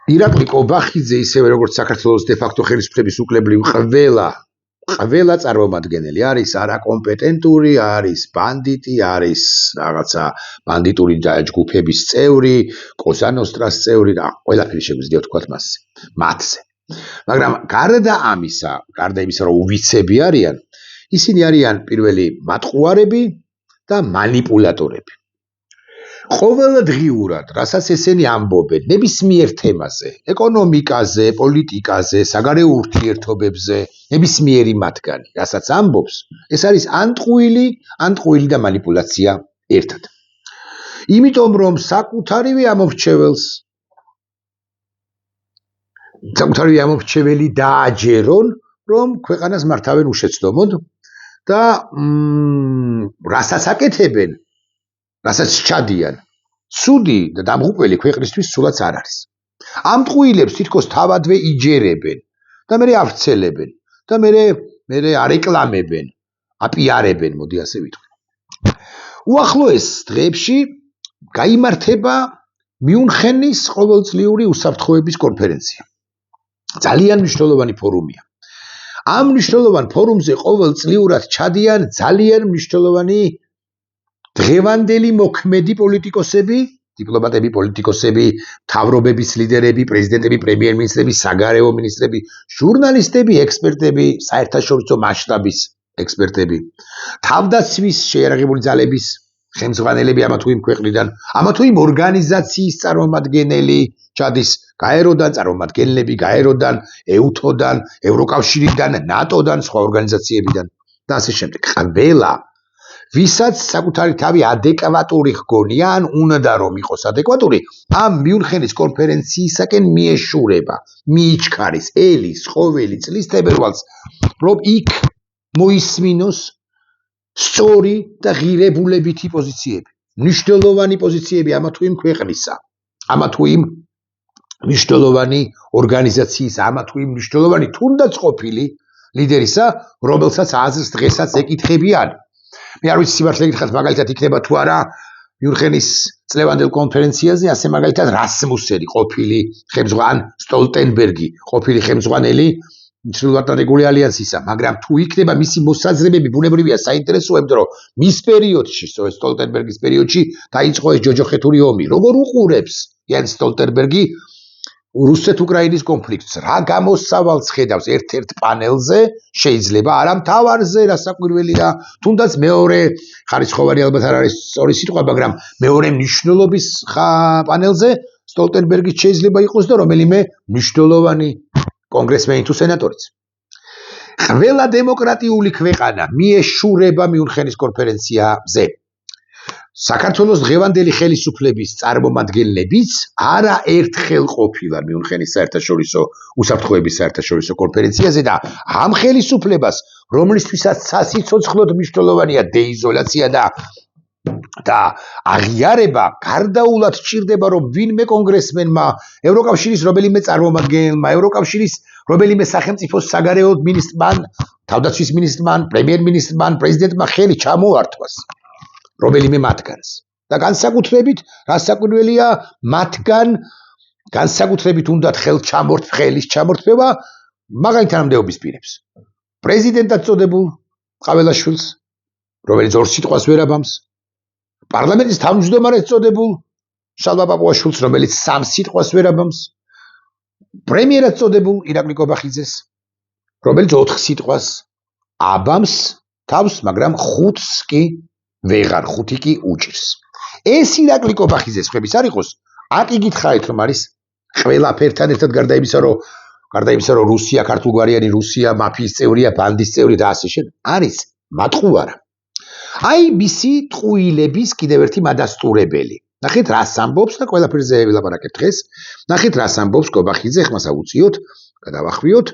ირაკლი კობახიძე ისევე როგორც საქართველოს დე-ფაქტო ხელისუფლების უკლებრივ ყველა წარმომადგენელი არის არაკომპეტენტური, არის ბანდიტი, არის რაღაცა ბანდიტური ჯგუფების წევრი, კოზა ნოსტრას წევრი და ყველაფერი შეგვიძლია ვთქვათ მათზე. მაგრამ გარდა იმისა, რომ უვიცები არიან, ისინი არიან პირველი მატყუარები და მანიპულატორები. ყოველდღიურად, რასაც ესენი ამბობენ ნებისმიერ თემაზე, ეკონომიკაზე, პოლიტიკაზე, საგარეო ურთიერთობებზე, ნებისმიერი მათგანი, რასაც ამბობს, ეს არის ანტყუილი და მანიპულაცია ერთად. იმიტომ რომ საკუთარივე ამომრჩეველი დააჯერონ, რომ ქვეყანას მართავენ უშეცდომოდ და რასაც აკეთებენ, რასაც ჩადიან, ცუდი და დამღუპველი ქვეყნისთვის სულაც არ არის. ამ ტყუილებს თითქოს თავადვე იჯერებენ და მერე ავრცელებენ და მერე არეკლამებენ, აპიარებენ, მოდი ასე ვიტყვი. უახლოეს დღეებში გაიმართება მიუნხენის ყოველწლიური უსაფრთხოების კონფერენცია. ძალიან მნიშვნელოვანი ფორუმია. ამ მნიშვნელოვან ფორუმზე ყოველწლიურად ჩადიან ძალიან მნიშვნელოვანი დღევანდელი მოქმედი პოლიტიკოსები, დიპლომატები, პოლიტიკოსები, მთავრობების ლიდერები, პრეზიდენტები, პრემიერ-მინისტრები, საგარეო მინისტრები, ჟურნალისტები, ექსპერტები, საერთაშორისო მასშტაბის ექსპერტები, თავდაცვის შეიარაღებული ძალების ხელმძღვანელები ამა თუ იმ ქვეყნიდან, ამა თუ იმ ორგანიზაციის წარმომადგენელი ჩადის, გაეროდან წარმომადგენლები, გაეროდან, ეუთოდან, ევროკავშირიდან, ნატოდან, სხვა ორგანიზაციებიდან და ასე შემდეგ. ყველა ვისაც საკუთარი თავი ადეკვატური ჰგონია, ან უნდა რომ იყოს ადეკვატური, ამ მიუნხენის კონფერენციისაკენ მიეშურება, მიიჩქარის ელის, ყოველი წლის თებერვალს, რომ იქ მოისმინოს სწორი და ღირებულებითი პოზიციები, მნიშვნელოვანი პოზიციები ამა თუ იმ ქვეყნისა, ამა თუ იმ მნიშვნელოვანი ორგანიზაციის, ამა თუ იმ მნიშვნელოვანი თუნდაც ყოფილი ლიდერისა, რომელსაც აზრს დღესაც ეკითხებიან. მე არ ვიცი სიმართლე გითხრათ, მაგალითად იქნება თუ არა მიუნხენის წლევანდელ კონფერენციაზე, ასე მაგალითად რასმუსენი, ყოფილი ხელმძღვანელი, სტოლტენბერგი, ყოფილი ხელმძღვანელი ჩრდილოატლანტიკური ალიანსისა, მაგრამ თუ იქნება მისი მოსაზრებები, ბუნებრივია საინტერესოა, იმიტომ რომ მის პერიოდში, სტოლტენბერგის პერიოდში დაიწყო ეს ჯოჯოხეთური ომი. როგორ უყურებს იან სტოლტენბერგი რუსეთ-უკრაინის კონფლიქტს, რა გამოსავალს ხედავს ერთ-ერთ პანელზე, შეიძლება არა მთავარზე, რასაკვირველია, თუნდაც მეორე ხარისხოვანი ალბათ არ არის სწორი სიტყვა, მაგრამ მეორე მნიშვნელობის პანელზე სტოლტენბერგიც შეიძლება იყოს და რომელიმე მნიშვნელოვანი კონგრესმენი თუ სენატორიც. ყველა დემოკრატიული ქვეყანა მიეშურება მიუნხენის კონფერენციაზე. საქართველოს დღევანდელი ხელისუფლების წარმომადგენლებიც არაერთხელ ყოფილა მიუნხენის საერთაშორისო უსაფრთხოების საერთაშორისო კონფერენციაზე და ამ ხელისუფლებას, რომლისთვისაც სასიცოცხლოდ მნიშვნელოვანია დეიზოლაცია და აღიარება, გარდაულად სჭირდება, რომ ვინმე კონგრესმენმა, ევროკავშირის რომელიმე წარმომადგენელმა, ევროკავშირის რომელიმე სახელმწიფოს საგარეო მინისტრმა, თავდაცვის მინისტრმა, პრემიერ-მინისტრმა, პრეზიდენტმა ხელი ჩამოართვას რომელიმე მათგანს. და განსაკუთრებით, რასაკვირველია, მათგან განსაკუთრებით უნდათ ხელის ჩამორთმევა მაგალითად თანამდებობის პირებს. პრეზიდენტად წოდებულ ყაველაშვილს, რომელიც ორ სიტყვას ვერ აბამს, პარლამენტის თავმჯდომარეს წოდებულ შალვა პაპუაშვილს, რომელიც სამ სიტყვას ვერ აბამს, პრემიერად წოდებულ ირაკლი კობახიძეს, რომელიც 4 სიტყვას აბამს თავს, მაგრამ 5-ს კი ვეღარ, 5 კი უჭირს. ეს ირაკლი კობახიძეს ხების არ იყოს, აკი გითხარით, რომ არის ყველაფერთან ერთად გარდა იმისა, რომ რუსია, ქართულგვარიანი რუსია, მაფიის წევრია, ბანდის წევრი და ასე შემდეგ, არის მატყუარა. აი მისი ტყუილების კიდევ ერთი მადასტურებელი. ნახეთ რას ამბობს და ყველაფერზე ვილაპარაკებ დღეს. ნახეთ რას ამბობს კობახიძე, ხმას ავუწიოთ, გადავახვიოთ.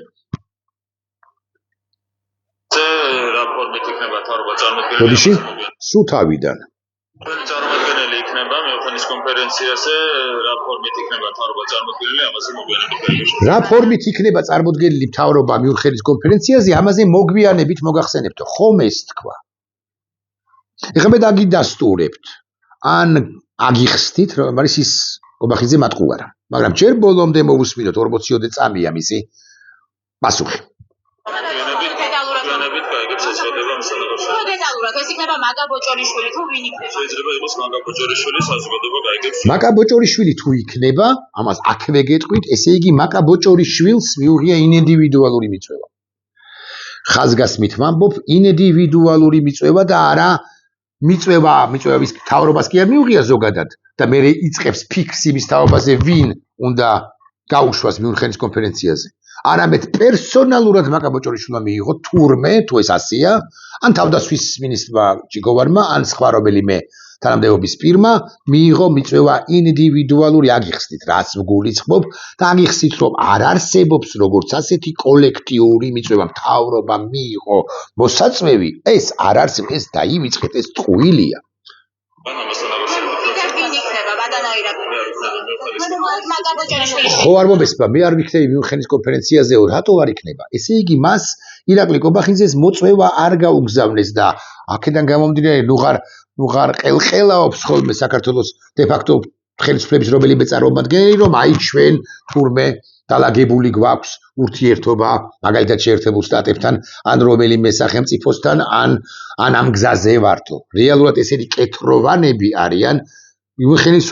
რაპორტით იქნება თავრობა წარმოდგენილი. ბოდიში, სუთავიდან. წარმოდგენილი იქნება მიუნხენის კონფერენციაზე, რაპორტით იქნება თავრობა წარმოდგენილი, ამაზე მოგვიანებით. რა ფორმით იქნება წარმოდგენილი მთავრობა მიუნხენის კონფერენციაზე, ამაზე მოგვიანებით მოგახსენებთ. ხომ ეს თქვა. ეხლა მე დაგიდასტურებთ. ან აგიხსნით, რომ არის ის კობახიძე მატყუარა. მაგრამ ჯერ ბოლომდე მოვუსმინოთ 40-ოდე წამია მისი პასუხი. ჩვენებით გაიგებს ეწოდება მსახურს. დეტალურად ეს იქნება მაგა ბოჭორიშვილი თუ ვინ იქნება? შეიძლება იყოს მაგა ბოჭორიშვილი საზოგადოება გაიგებს. მაკა ბოჭორიშვილი თუ იქნება, ამას აქვე გეტყვით, ესე იგი მაკა ბოჭორიშვილს მიუღია ინდივიდუალური მიწვევა. ხაზგასმით ვამბობ, ინდივიდუალური მიწვევა და არა მიწვევის მთავრობას კი არ მიუღია ზოგადად და მე იწყებს ფიქს იმის თაობაზე ვინ უნდა გაუშვას მიუნხენის კონფერენციაზე. არამედ პერსონალურად მაკა ბოჭორიშვილმა მიიღო თურმე, თუ ეს ასია, ან თავდაცვის მინისტრმა ჯიგოვარმა, ან სხვა რომელიმე თანამდებობის პირმა მიიღო მიწვევა ინდივიდუალური, აგიხსნით, რაც გულისხმობ და აგიხსნით, რომ არ არსებობს როგორც ასეთი კოლექტიური მიწვევა, მთავრობა მიიღო მოსაწვევი, ეს არ არსებობს, ეს დაივიწყეთ, ეს ტყუილია. ხო არ მომესმა, მე არ ვიქნები მიუნხენის კონფერენციაზე, რატო არ იქნება? ესე იგი მას ირაკლი კობახიძეს მოწვევა არ გაუგზავნეს და აქედან გამომდინარე ნუღარ ყელყელაობს ხოლმე საქართველოს დე-ფაქტო ხელისუფლების რომელიმე წარმომადგენელი, რომ აი ჩვენ თურმე დალაგებული გვაქვს ურთიერთობა მაგალითად შეერთებულ შტატებთან ან რომელიმე სახელმწიფოსთან ან ამ გზაზე ვართო. რეალურად ესეთი კეთროვანები არიან მიუნხენის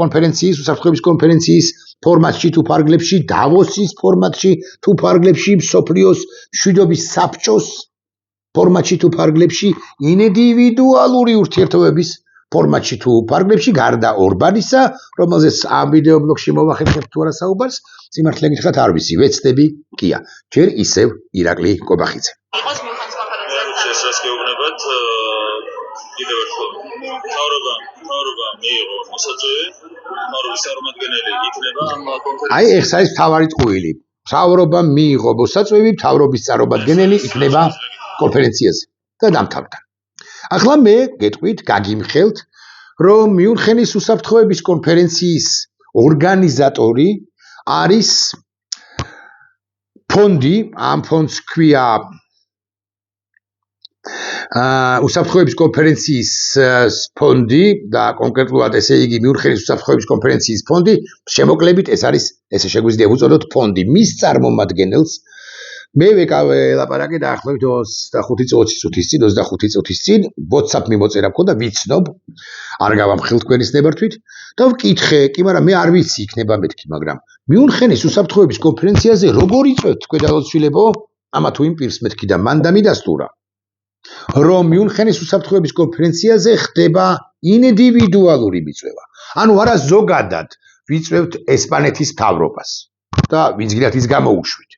კონფერენციის, უსაფრთხოების კონფერენციის ფორმატში თუ ფარგლებში, დავოსის ფორმატში თუ ფარგლებში, მსოფლიოს მშვიდობის საბჭოს ფორმატში თუ ფარგლებში, ინდივიდუალური ურთიერთობების ფორმატში თუ ფარგლებში, გარდა ორბანისა, რომელზეც ამ ვიდეო ბლოგში მოვახერხებ თუ არა საუბარს, სიმართლე გითხრათ არ ვიცი, ვეცდები კია, ჯერ ისევ ირაკლი კობახიძე. იყოს მიუნხენის კონფერენციაზე. ეს რაც გეუბნებათ, კიდევ ერთხელ მთავრობა მიიღო მოსაწვევი, მთავრობის წარმომადგენელი იქნება ამ კონფერენციაში. აი ეს არის მთავარი ტყუილი. მთავრობა მიიღო მოსაწვევი, მთავრობის წარმომადგენელი იქნება კონფერენციაზე და დამთავრდა. ახლა მე გეტყვით, გაგიმხელთ, რომ მიუნხენის უსაფრთხოების კონფერენციის ორგანიზატორი არის ფონდი, ამ ფონდს ქვია უსაფრთხოების კონფერენციის ფონდი და კონკრეტულად ესე იგი მიუნხენის უსაფრთხოების კონფერენციის ფონდი, შემოკლებით ეს არის, ესე შეგვიძლია ვუწოდოთ ფონდი, მის წარმომადგენელს მე ვეკავ-ლაპარაკე დაახლოებით 25 წუთის წინ, WhatsApp მიმოწერა მქონდა, ვიცნობ, არ გავამხილ თქვენის ნებართვით და ვკითხე, კი, მაგრამ მე არ ვიცი იქნება მეთქი, მაგრამ მიუნხენის უსაფრთხოების კონფერენციაზე როგორ იწვევთ თქვენ დალოცვილებო, ამა თუ იმ პირს მეთქი და მან დამიდასტურა, რომ მიუნხენის უსაფრთხოების კონფერენციაზე ხდება ინდივიდუალური მიწვევა. ანუ არა ზოგადად ვიწვევთ ესპანეთის მთავრობას და ვინც გინდათ ის გამოუშვით.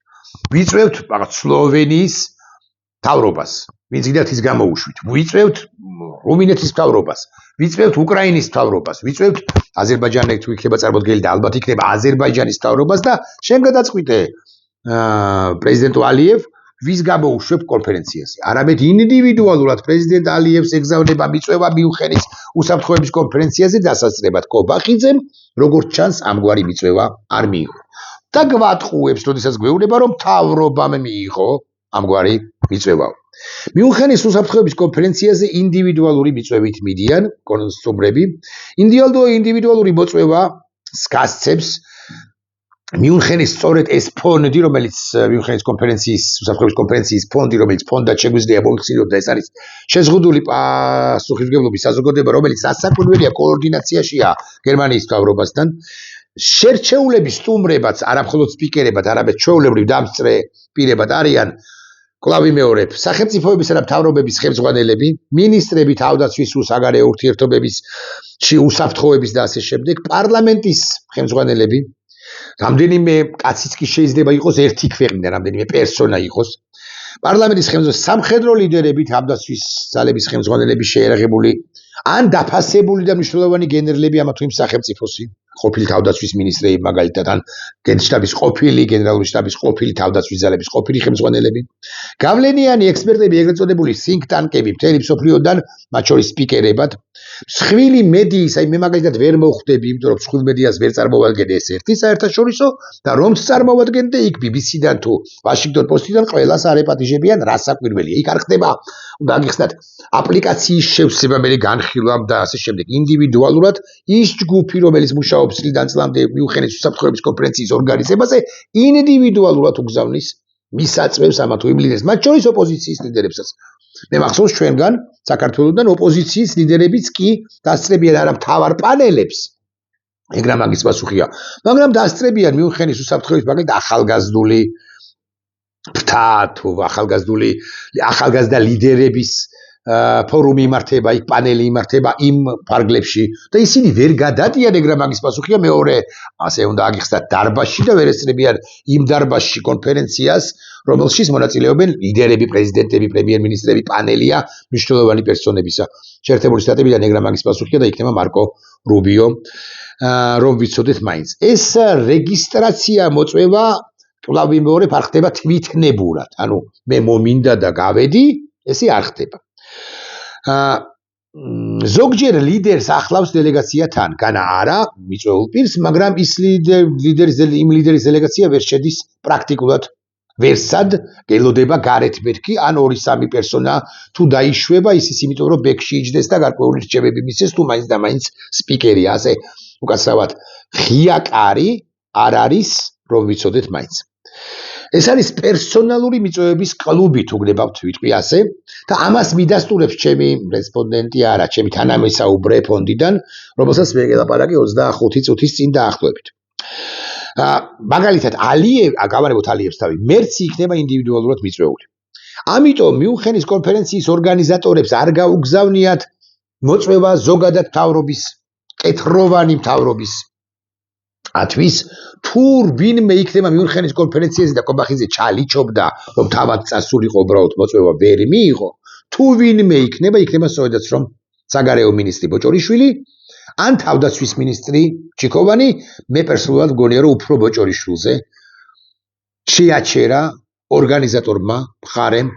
ვიწვევთ სლოვენიის მთავრობას, ვინც გინდათ ის გამოუშვით. ვიწვევთ რუმინეთის მთავრობას, ვიწვევთ უკრაინის მთავრობას, ვიწვევთ აზერბაიჯანი თუ იქნება წარმოდგენილი და ალბათ იქნება აზერბაიჯანის მთავრობას და შენ გადაწყვიტე პრეზიდენტ ალიევ ვის გამოუშვებ კონფერენციაზე. არამედ ინდივიდუალურად პრეზიდენტ ალიევს ეგზავნება მიწვევა მიუნხენის უსაფრთხოების კონფერენციაზე დასასწრებად. კობახიძემ, როგორც ჩანს, ამგვარი მიწვევა არ მიიღო. და გვატყუებს, როდესაც გვეუბნება, რომ მთავრობამ მიიღო ამგვარი მიწვევა. მიუნხენის უსაფრთხოების კონფერენციაზე ინდივიდუალური მიწვევით მიდიან სტუმრები. ინდივიდუალური მოწვევა გასცემს მიუნხენის სწორედ ეს ფონდი, რომელიც მიუნხენის კონფერენციის, უსაფრთხოების კონფერენციის ფონდი, რომელიც ფონდად შეგვიძლია მოიხსნიოთ და ეს არის შეზღუდული პასუხისმგებლობის საზოგადოება, რომელიც რასაკვირველია კოორდინაციაშია გერმანიის მთავრობასთან. შერჩეულების სტუმრებაც არა მხოლოდ სპიკერებად, არამედ ჩვეულებრივ დამსწრე პირებად არიან კვლავ ვიმეორებ, სახელმწიფოებისა და მთავრობების ხელმძღვანელები, მინისტრები, თავდაცვის, საგარეო ურთიერთობების, უსაფრთხოების და ასე შემდეგ, პარლამენტის ხელმძღვანელები, რამდენიმე კაციც კი შეიძლება იყოს ერთი ქვეყნიდან, რამდენიმე პერსონა იყოს. პარლამენტის ხელმძღვანელები, სამხედრო ლიდერები, თავდაცვის ძალების ხელმძღვანელები შეერაღებული, ან დაფასებული და მნიშვნელოვანი გენერლები ამა თუ იმ სახელმწიფოსი, ყოფილი თავდაცვის მინისტრები, მაგალითად, ან გენშტაბის ყოფილი, გენერალური შტაბის ყოფილი, თავდაცვის ძალების ყოფილი ხელმძღვანელები, გავლენიანი ექსპერტები, ეგრეთ წოდებული think tank-ები, მთელი მსოფლიოდან, მათ შორის სპიკერებად, მსხვილი მედიის, აი მე მაგალითად ვერ მოვხვდები, იმიტომ რომ მსხვილ მედიას ვერ წარმოვადგენე ეს ერთი საერთაშორისო და რომც წარმოვადგენდე იქ BBC-დან თუ Washington Post-დან ყველას არეპატიჟებიან, რასაკვირველია. იქ არ ხდება, უნდა გიხსნათ, აპლიკაციის შევსება, მე განხილვამ და ასე შემდეგ. ინდივიდუალურად ის ჯგუფი, რომელიც მუშაობს მუშაობს წლიდან წლამდე მიუხედავად უსაფრთხოების კონფერენციის ორგანიზებაზე, ინდივიდუალურად უგზავნის მისაწვევს ამა თუ იმ ლიდერებს, მათ შორის ოპოზიციის ლიდერებსაც. მე მახსოვს ჩვენგან საქართველოსთან ოპოზიციის ლიდერებიც კი დასწრებიან არა მთავარ პანელებს. ეგრა მაგის პასუხია, მაგრამ დასწრებიან მიუხედავად უსაფრთხოების მაგალითად ახალგაზრდული ფთა თუ ახალგაზრდა ლიდერების ფორუმი იმართება, იქ პანელი იმართება იმ ფარგლებში და ისინი ვერ გადადიან ეგრა მაგის პასუხია მეორე ასე უნდა აგიხსნათ დარბაზში და ვერ ესწრებიან იმ დარბაზში კონფერენციას, რომელშიც მონაწილეობენ ლიდერები, პრეზიდენტები, პრემიერ-მინისტრები, პანელია მნიშვნელოვანი პერსონებისა. შეერთებული შტატებიდან ეგრა მაგის პასუხია და იქნება მარკო რუბიო, რომ ვიცოდეთ მაინც. ეს რეგისტრაცია მოწვევა კვლავ ვიმეორებ არ ხდება თვითნებურად. ანუ მე მომინდა და გავედი, ესე არ ხდება. ზოგჯერ ლიდერს ახლავს დელეგაცია თან, განა არა მიწვეულ პირს, მაგრამ ის ლიდერის დელეგაცია ვერ შედის პრაქტიკულად ვერსად, გელოდება გარეთ მერქი, ან 2-3 პერსონა თუ დაიშვება, ის იმიტომ რომ ბექში იჯდეს და გარკვეული რჩევები მისცეს, თუ მაინც და მაინც სპიკერია, ასე უკაცრავად ღია კარი არ არის, რომ ვიცოდეთ მაინც. ეს არის პერსონალური მიწვევების კლუბი თუ გნებავთ ვიტყვი ასე და ამას მიდასტურებს ჩემი რესპონდენტი არა, ჩემი თანამესაუბრე ფონდიდან, რომელსაც მე გელაპარაკე 25 წუთის წინ დაახლოებით. მაგალითად, გავარებოთ ალიევს თავი, მერცი იქნება ინდივიდუალურად მიწვეული. ამიტომ მიუნხენის კონფერენციის ორგანიზატორებს არ გაუგზავნიათ მოწვევა ზოგადად მთავრობის, კეთროვანი მთავრობის ათვის თუ ვინმე იქნება მიუნხენის კონფერენციაზე და კობახიძე ჩალიჩობდა, რომ თავად წასულიყო უბრალოდ მოწვევა ვერ მიიღო, თუ ვინმე იქნება სწორედაც რომ საგარეო მინისტრი ბოჭორიშვილი ან თავდაცვის მინისტრი ჩიქოვანი, მე პერსონალურად მგონია რომ უფრო ბოჭორიშვილზე შეაჩერა ორგანიზატორმა მხარემ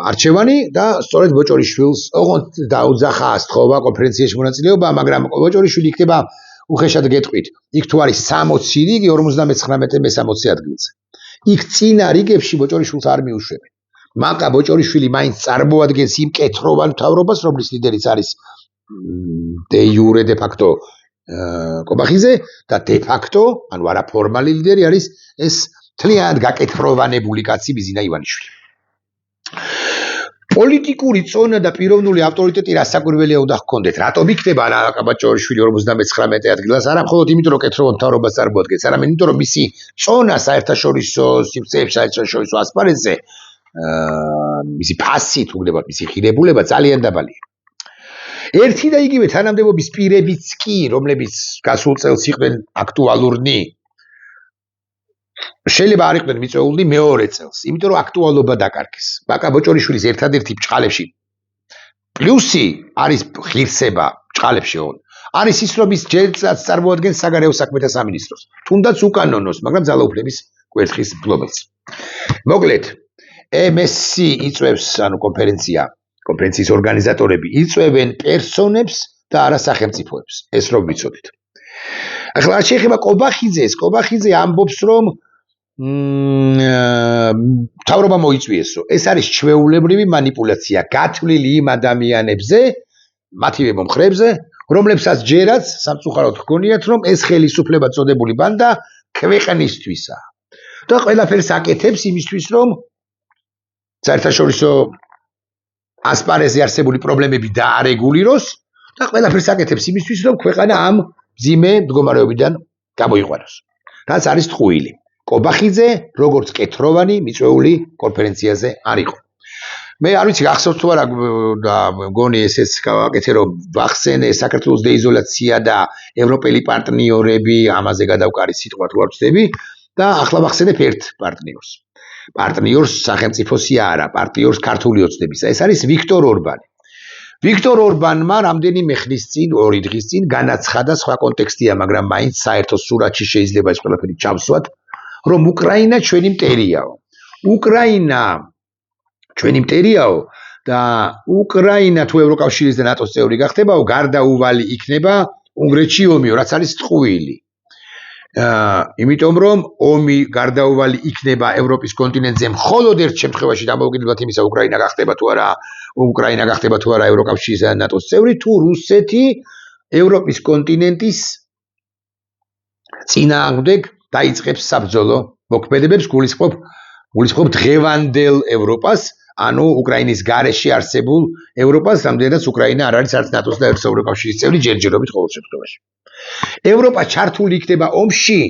არჩევანი და სწორედ ბოჭორიშვილს ოღონდ დაუძახა ასთხოვა კონფერენციაში მონაწილეობა, მაგრამ ბოჭორიშვილი იქნება უხეშად გეტყვით, იქ თუ არის 60 რიგი 59 მე-60 ადგილზე. იქ წინა რიგებში ბოჭორიშვილს არ მიუშვებენ. მაკა ბოჭორიშვილი მაინც წარმოადგენს იმ კეთროვან მთავრობას, რომლის ლიდერიც არის დე იურე დე ფაქტო კობახიძე და დე ფაქტო, ანუ არა ფორმალი ლიდერი არის ეს თლიანად გაკეთროვანებული კაცი ბიზინა ივანიშვილი. პოლიტიკური წონა და პიროვნული ავტორიტეტი რასაკვირველია უნდა ჰქონდეთ. რატომ იქნება ბოჭორიშვილი 59 ადგილას? არა მხოლოდ იმიტომ, რომ კეთროვან მთავრობას წარმოადგენს, არამედ იმიტომ, რომ მისი წონა საერთაშორისო სივრცეებში, საერთაშორისო ასპარეზზე, მისი ფასი თუ გნებავთ, მისი ღირებულება ძალიან დაბალია. ერთი და იგივე თანამდებობის პირებიც კი, რომლებიც გასულ წელს იყვნენ აქტუალურნი, შეიძლება არ იყვნენ მიწვეულნი მეორე წელს, იმიტომ რომ აქტუალობა დაკარგეს. მაკა ბოჭორიშვილის ერთადერთი ბჭყალებში პლუსი არის ღირსება ბჭყალებში არის ის, რომ ის ჯერაც წარმოადგენს საგარეო საქმეთა სამინისტროს, თუნდაც უკანონოს, მაგრამ ძალაუფლების კვერთხის მფლობელს. მოკლედ, MSC იწვევს, ანუ კონფერენციის ორგანიზატორები იწვევენ პერსონებს და არა სახელმწიფოებს, ეს რომ ვიცოდეთ. ახლა რაც შეეხება კობახიძეს, კობახიძე ამბობს, რომ მთავრობა მოიწვიესო. ეს არის ჩვეულებრივი მანიპულაცია, გათვლილი იმ ადამიანებზე, მათივე მომხრეებზე, რომლებსაც ჯერაც სამწუხაროდ ჰგონიათ, რომ ეს ხელისუფლება წოდებული ბანდა ქვეყნისთვისაა. და ყველაფერს აკეთებს იმისთვის, რომ საერთაშორისო ასპარეზზე არსებული პრობლემები დაარეგულიროს და ყველაფერს აკეთებს იმისთვის, რომ ქვეყანა ამ მძიმე მდგომარეობიდან გამოიყვანოს. რაც არის ტყუილი. კობახიძე როგორც კეთროვანი მიწვეული კონფერენციაზე არ იყო. მე არ ვიცი გახსოვთ თუ არა და მგონი ესეც გავაკეთე, რომ ვახსენე საქართველოს დეიზოლაცია და ევროპელი პარტნიორები, ამაზე გადავკარი სიტყვა თუ არ ვცდები და ახლა ვახსენებ ერთ პარტნიორს. პარტნიორს სახელმწიფოსი არა, პარტნიორს ქართული ოცნებისა. ეს არის ვიქტორ ორბანი. ვიქტორ ორბანმა რამდენიმე ხნის წინ, 2 დღის წინ განაცხადა, სხვა კონტექსტია, მაგრამ მაინც საერთო სურათში შეიძლება ეს ყველაფერი ჩავსვათ, რომ უკრაინა ჩვენი მტერიაო. უკრაინა ჩვენი მტერიაო და უკრაინა თუ ევროკავშირის და ნატოს წევრი გახდებაო, გარდაუვალი იქნება უნგრეთში ომიო, რაც არის ტყუილი. იმიტომ რომ ომი გარდაუვალი იქნება ევროპის კონტინენტზე მხოლოდ ერთ შემთხვევაში დამოუკიდებლად იმისა, უკრაინა გახდება თუ არა ევროკავშირის და ნატოს წევრი, თუ რუსეთი ევროპის კონტინენტის წინააღმდეგ დაიწყებს საბრძოლო მოქმედებებს, გულისხმობ დღევანდელ ევროპას, ანუ უკრაინის გარეშე არსებულ ევროპას, რამდენადაც უკრაინა არ არის არც ნატოს და ერთის ევროკავშირის წევრი ჯერჯერობით ყოველ შემთხვევაში. ევროპა ჩართული იქნება ომში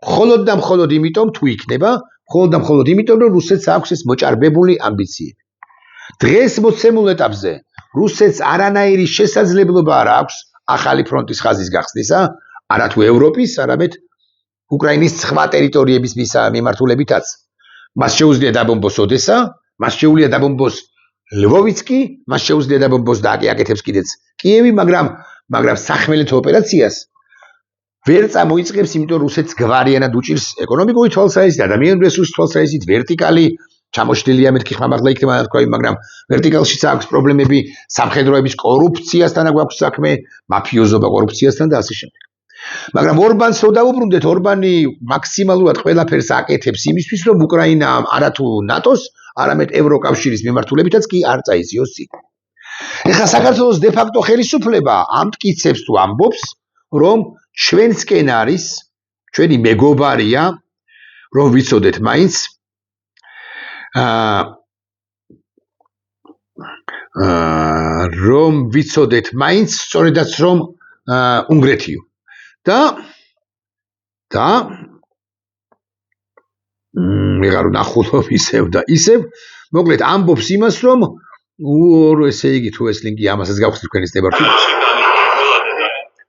მხოლოდ და მხოლოდ იმიტომ, თუ იქნება, მხოლოდ და მხოლოდ იმიტომ, რომ რუსეთს აქვს ეს მოჭარბებული ამბიციები. დღეს მოცემულ ეტაპზე რუსეთს არანაირი შესაძლებლობა არ აქვს ახალი ფრონტის ხაზის გახსნისა, არათუ ევროპის, არამედ უკრაინის სხვა ტერიტორიების მიმართულებითაც. მას შეუძლია დაბომბოს ოდესა, მას შეუძლია დაბომბოს ლვოვიცკი, მას შეუძლია დაბომბოს და აკეთებს კიდეც კიევი, მაგრამ სახმელეთო ოპერაციას ვერ წამოიწყებს, იმიტომ რუსეთს გვარიანად უჭირს ეკონომიკური თვალსაზრისით, ადამიანური რესურსის თვალსაზრისით, ვერტიკალი ჩამოშლილია მეთქი ხმამაღლა იქნება თქვა, მაგრამ ვერტიკალშიც აქვს პრობლემები, სამხედროების კორუფციასთან აქვს საქმე, მაფიოზობა კორუფციასთან და ასე შემდეგ. მაგრამ ორბანს რო დაუბრუნდეთ, ორბანი მაქსიმალურად ყველაფერს აკეთებს იმისთვის, რომ უკრაინა არათუ ნატოს, არამედ ევროკავშირის მიმართულებითაც კი არ წაიზიოს წინ. ეხლა საქართველოს დე-ფაქტო ხელისუფლება ამტკიცებს თუ ამბობს, რომ ჩვენსკენ არის, ჩვენი მეგობარია, რომ ვიცოდეთ მაინც სწორედაც რომ უნგრეთიო. და ვეღარ ვნახულობ ისევ და ისევ, მოკლედ ამბობს იმას, რომ ესე იგი თუ ეს ლინკი ამასაც გავხსნით თქვენის ნებართვით.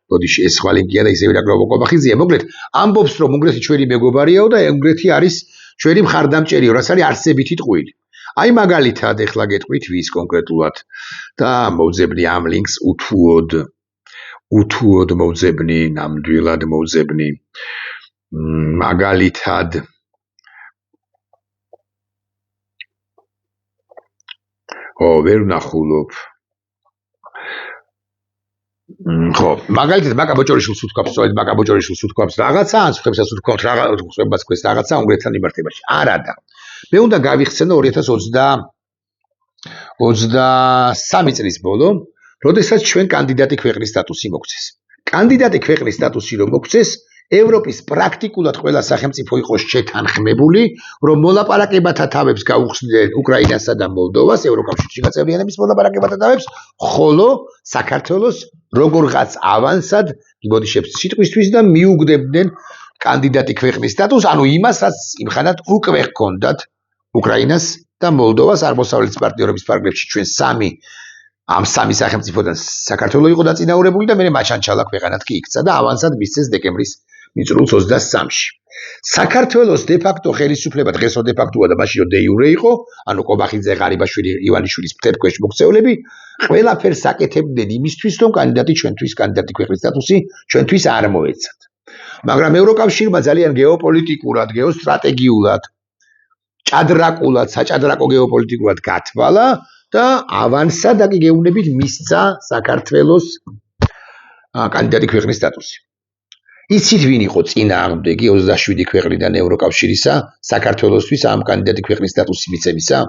ბოდიში ეს სხვა ლინკია და ისევ ირაკლი ოკობახიძეა. მოკლედ ამბობს, რომ უნგრეთი ჩვენი მეგობარიაო და უნგრეთი არის ჩვენი მხარდამჭერიო, რაც არის არსებითი ტყუილი. აი მაგალითად ეხლა გეტყვით ვის კონკრეტულად და მოვძებნი ამ ლინკს უთუოდ მოვძებნი, ნამდვილად მოვძებნი. მაგალითად ვერ ვნახულობ. ხო, მაგალითად მაკაბოჭორიშვილს უთქვამს, სწორედ მაკაბოჭორიშვილს უთქვამს რაღაცა, ან სხვებსაც უთქვამს რაღაცა უნგრეთთან მიმართებაში. არა და მე უნდა გავიხსენო 2023 წლის ბოლო, როდესაც ჩვენ კანდიდატი ქვეყნის სტატუსი მოგვცეს. კანდიდატი ქვეყნის სტატუსი რომ მოგვცეს, ევროპის პრაქტიკულად ყველა სახელმწიფო იყო შეთანხმებული, რომ მოლაპარაკებათა თავებს გაუხსნიდნენ უკრაინასა და მოლდოვას, ევროკავშირში გაწევრიანების მოლაპარაკებათა თავებს, ხოლო საქართველოს როგორღაც ავანსად იბოდიშებს სიტყვისთვის და მიუგდებდნენ კანდიდატი ქვეყნის სტატუსს, ანუ იმასაც იმხანად უკვე ჰქონდათ უკრაინას და მოლდოვას აღმოსავლეთის პარტნიორობის ფარგლებში ჩვენ ამ სამი სახელმწიფოდან საქართველოს იყო დაწინაურებული და მე მაჩანჩალა ქვეყანად კი იქცა და ავანსად მისცეს დეკემბრის მიწურულს 23-ში. საქართველოს დე-ფაქტო ხელისუფლება დღესო დე-ფაქტოა და მაშინ დე იურე იყო, ანუ კობახიძე, ღარიბაშვილი, ივანიშვილის მტერქვეშ მოქცევლები, ყველაფერს აკეთებდნენ იმისთვის, რომ კანდიდატი ქვეყნის სტატუსი ჩვენთვის არ მოეცათ. მაგრამ ევროკავშირმა ძალიან გეოპოლიტიკურად, გეოსტრატეგიულად, საჭადრაკო გეოპოლიტიკურად გათვალა და ავანსად გეუბნებით მისცა საქართველოს კანდიდატი ქვეყნის სტატუსი. იცით ვინ იყო წინააღმდეგი 27 ქვეყნიდან ევროკავშირისა საქართველოსთვის ამ კანდიდატი ქვეყნის სტატუსის მიცემისა?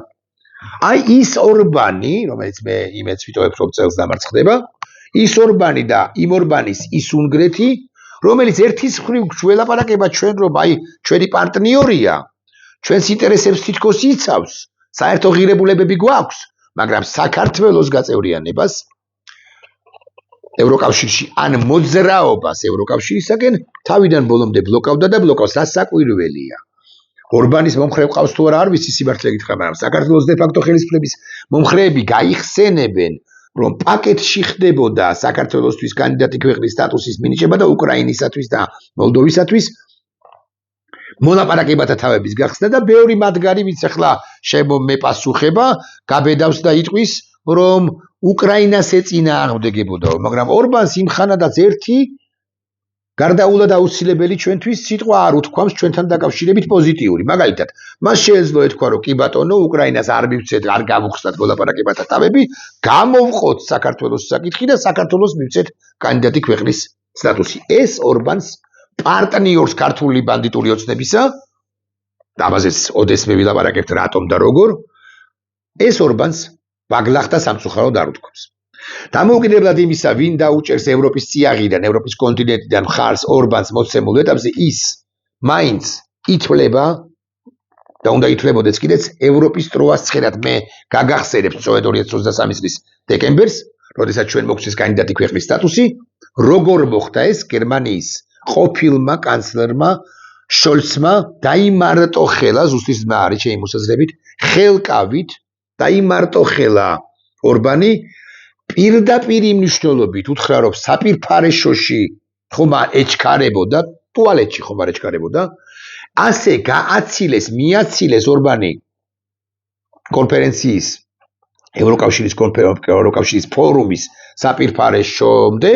აი ის ორბანი, რომელიც მე იმედს ვიტოვებ, რომ წელს დამარცხდება, ის ორბანი და იმ ორბანის ის უნგრეთი, რომელიც ერთის მხრივ ველაპარაკება ჩვენ, რომ აი ჩვენი პარტნიორია, ჩვენს ინტერესებს თითქოს იცავს, საერთო ღირებულებები გვაქვს, მაგრამ საქართველოს გაწევრიანებას ევროკავშირში ან მოძრაობას ევროკავშირისაკენ თავიდან ბოლომდე ბლოკავდა და ბლოკავს. დასაკვირველია. ორბანის მომხრე ყავს თუ არა არ ვიცი სიმართლე გითხრა, მაგრამ საქართველოს დე-ფაქტო ხელისუფლების მომხრეები გაიხსენებენ, რომ პაკეტში ხდებოდა საქართველოსთვის კანდიდატი ქვეყნის სტატუსის მინიჭება და უკრაინისათვის და მოლდოვისათვის მოლაპარაკებათა თავების გახსნა და ბევრი მათგანი, ვინც ახლა შემომეპასუხება, გაბედავს და იტყვის, რომ უკრაინას ეწინააღმდეგებოდაო, მაგრამ ორბანს იმხანადაც ერთი გარდაულად აუცილებელი ჩვენთვის სიტყვა არ უთქვამს ჩვენთან დაკავშირებით პოზიტიური. მაგალითად, მას შეეძლო ეთქვა, რომ კი ბატონო, უკრაინას არ მივცეთ, არ გავუხსნათ მოლაპარაკებათა თავები, გამოვყოთ საქართველოს საკითხი და საქართველოს მივცეთ კანდიდატი ქვეყნის სტატუსი. ეს ორბანს პარტნიორს ქართული ბანდიტური ოცნებისა, ამაზეც ოდესმე ვილაპარაკებთ რატომ და როგორ, ეს ორბანს ბაგლახთა სამწუხაროდ არ უთქვამს. დამოუკიდებლად იმისა, ვინ დაუჭერს ევროპის წიაღიდან, ევროპის კონტინენტიდან მხარს ორბანს მოცემულ ეტაპზე, ის მაინც ითვლება და უნდა ითვლებოდეს კიდეც ევროპის ტროას ცხენად. მე გაგახსენებ სწორედ 2023 წლის დეკემბერს, როდესაც ჩვენ მოგცეს კანდიდატი ქვეყნის სტატუსი, როგორ მოხდა ეს გერმანიის ყოფილმა კანცლერმა შოლცმა დაიმარტო ხელა, ზუსტის ძმა არის ჩემი მოსაზრებით, ხელკავით დაიმარტო ხელა ორბანი პირდაპირ მნიშვნელობით უთხრა, რომ საპირფარეშოში ხომ ეჩქარებოდა, ტუალეტში ხომ არ ეჩქარებოდა, ასე მიაცილეს ორბანი კონფერენციის ევროკავშირის ფორუმის საპირფარეშომდე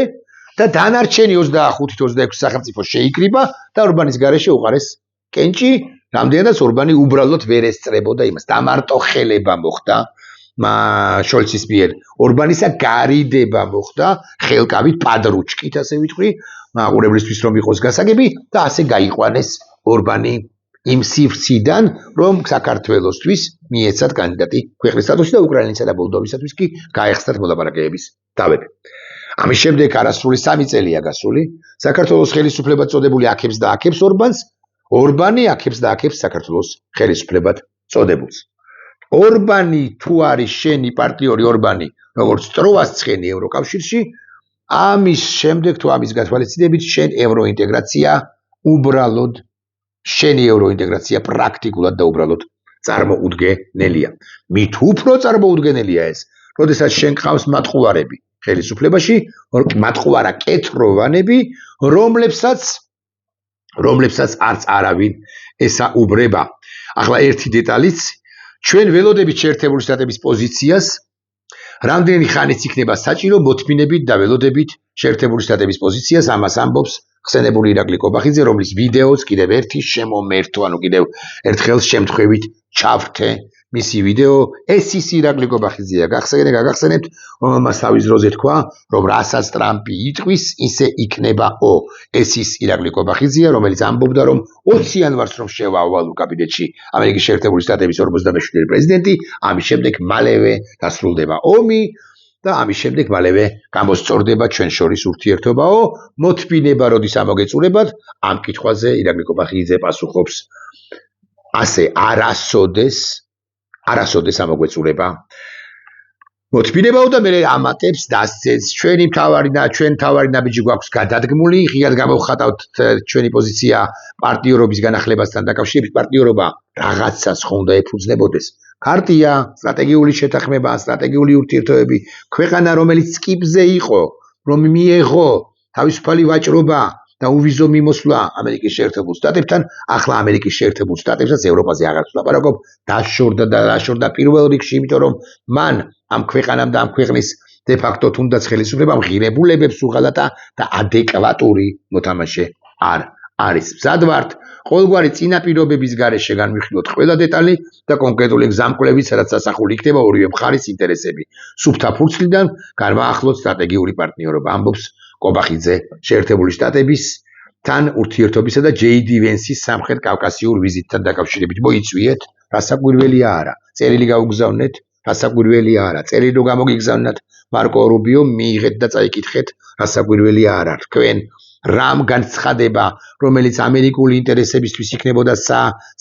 და დანარჩენი 25-26 სახელმწიფო შეიკრიბა და ორბანის გარეშე უყარეს კენჭი, რამდენადაც ორბანი უბრალოდ ვერ ესწრებოდა იმას. დამარტო ხელება მოხდა შოლცის მიერ, ორბანისა გარიდება მოხდა ხელკავით, პადრუჩკით, ასე ვიტყვი, მაყურებლისთვის რომ იყოს გასაგები და ასე გაიყვანეს ორბანი იმ სივრციდან, რომ საქართველოსთვის მიეცათ კანდიდატი ქვეყნის სტატუსი და უკრაინისა და მოლდოვისათვის კი გაეხსნათ მოლაპარაკებების დავები. ამის შემდეგ არასრული 3 წელია გასული, საქართველოს ხელისუფლებად წოდებული აქებს და აქებს ორბანს, ორბანი აქებს და აქებს საქართველოს ხელისუფლებად წოდებულს. ორბანი თუ არის შენი პარტნიორი ორბანი, როგორც ტროას ცხენი ევროკავშირში, ამის შემდეგ თუ ამის გათვალისწინებით შენ ევროინტეგრაცია უბრალოდ შენი ევროინტეგრაცია პრაქტიკულად და უბრალოდ წარმოუდგენელია. მით უფრო წარმოუდგენელია ეს, როდესაც შენ ყავს მატყუარები ხელისუფლებაში, მატყუარა კეთროვანები, რომლებსაც არც არავინ ესაუბრება. ახლა ერთი დეტალიც, ჩვენ ველოდებით შეერთებული შტატების პოზიციას, რამდენი ხანიც იქნება საჭირო მოთმინებით და ველოდებით შეერთებული შტატების პოზიციას, ამას ამბობს ხსენებული ირაკლი კობახიძე, რომლის ვიდეოც კიდევ ერთი შემომერთო, ანუ კიდევ ერთხელ შემთხვევით ჩავრთე მისი ვიდეო. ეს ის ირაკლი კობახიძეა, გაგახსენებთ, რომელმაც თავის დროზე თქვა, რომ რასაც ტრამპი იტყვის, ისე იქნებაო. ეს ის ირაკლი კობახიძეა, რომელიც ამბობდა, რომ 20 იანვარს რომ შევა ოვალურ კაბინეტში ამერიკის შეერთებული შტატების 47-ი პრეზიდენტი, ამის შემდეგ მალევე დასრულდება ომი და ამის შემდეგ მალევე გამოსწორდება ჩვენ შორის ურთიერთობაო. მოთმინება როდის ამოგეწურებათ, ამ კითხვაზე ირაკლი კობახიძე პასუხობს ასე, არასოდეს ამოგვეწურება მოთმინებაო და მე ამატებს დასცეს, ჩვენ თავარი ნაბიჯი გვაქვს გადადგმული, ღიად გამოვხატავთ ჩვენი პოზიცია პარტნიორობის განახლებასთან დაკავშირებით. პარტნიორობა რაღაცას ხომ უნდა ეფუძნებოდეს. ქარტია, სტრატეგიული შეთანხმება, სტრატეგიული ურთიერთობები, ქვეყანა რომელიც სკიპზე იყო, რომ მიეღო თავისუფალი ვაჭრობა და უვიზო მიმოსვლა ამერიკის შეერთებულ შტატებთან, ახლა ამერიკის შეერთებულ შტატებსაც ევროპაზე აღარ ვლაპარაკობ, დაშორდა პირველ რიგში, იმიტომ რომ მან ამ ქვეყანამ და ამ ქვეყნის de facto თუნდაც ხელისუფლებამ ღირებულებებს უღალატა და ადეკვატური მოთამაშე არ არის. მზად ვართ ყოველგვარი წინაპირობების გარეშე განვიხილოთ ყველა დეტალი და კონკრეტული გზამკვლევით, სადაც ასახული იქნება ორივე მხარის ინტერესები. სუფთა ფურცლიდან განვაახლოთ სტრატეგიული პარტნიორობა, ამბობს კობახიძე შეერთებული შტატებისთან ურთიერთობისა და JD Vance-ის სამხრეთ კავკასიურ ვიზიტთან დაკავშირებით. მოიწვიეთ, რასაკვირველია არა. წერილი გაუგზავნეთ, რასაკვირველია არა. წერილი რო გამოგიგზავნათ მარკო რუბიო, მიიღეთ და წაიკითხეთ, რასაკვირველია არა. თქვენ რამ განცხადება, რომელიც ამერიკული ინტერესებისთვის იქნებოდა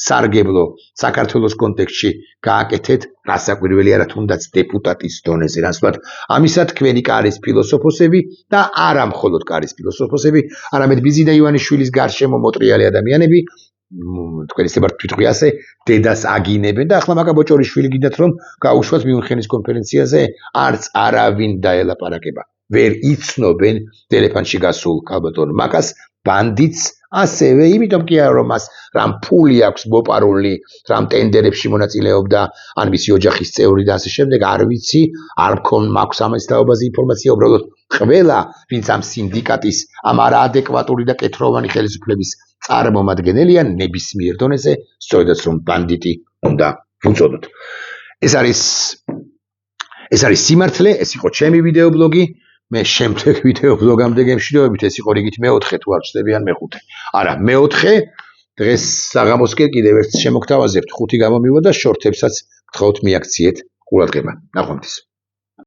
სარგებლო საქართველოს კონტექსტში გააკეთეთ, რასაკვირველი არა თუნდაც დეპუტატის დონეზე. რასვათ ამისა თქვენი კარის ფილოსოფოსები და არა მხოლოდ კარის ფილოსოფოსები, არამედ ბიზი და ივანიშვილის გარშემო მოტრიალი ადამიანები, თქვენ ისევ თვითყვი ასე დედას აგინებენ და ახლა მაკა ბოჭორიშვილი გინდათ რომ გაუშვათ მიუნხენის კონფერენციაზე, არც არავინ დაელაპარაკება. ვერ იცნობენ ტელეფონში გასულ ქალბატონ მაკას ბანდიტს, ასევე იმიტომ კი არა რომ მას რამ ფული აქვს მოპარული, რამ ტენდერებში მონაწილეობდა, ან მისი ოჯახის წევრი და ასე შემდეგ, არ ვიცი, არ მაქვს ამის თაობაზე ინფორმაცია, უბრალოდ ყველა, ვინც ამ სინდიკატის, ამ არაადეკვატური და კეთროვანი ხელისუფლების წარმომადგენელია, ნებისმიერ დონეზე, სწორედაც რომ ბანდიტი უნდა ვუწოდოთ. ეს არის სიმართლე, ეს იყო ჩემი ვიდეო ბლოგი. მე შემდეგ ვიდეო ბლოგამდე გემშვიდობებით, ეს იყო რიგით მე-4 თუ არ ვწდები ან მე-5. არა, მე-4 დღეს საღამოს კიდევ ერთ შემოგთავაზებთ 5 გამომივა და შორთებსაც გთხოვთ მიაქციეთ ყურადღება. ნახვამდის.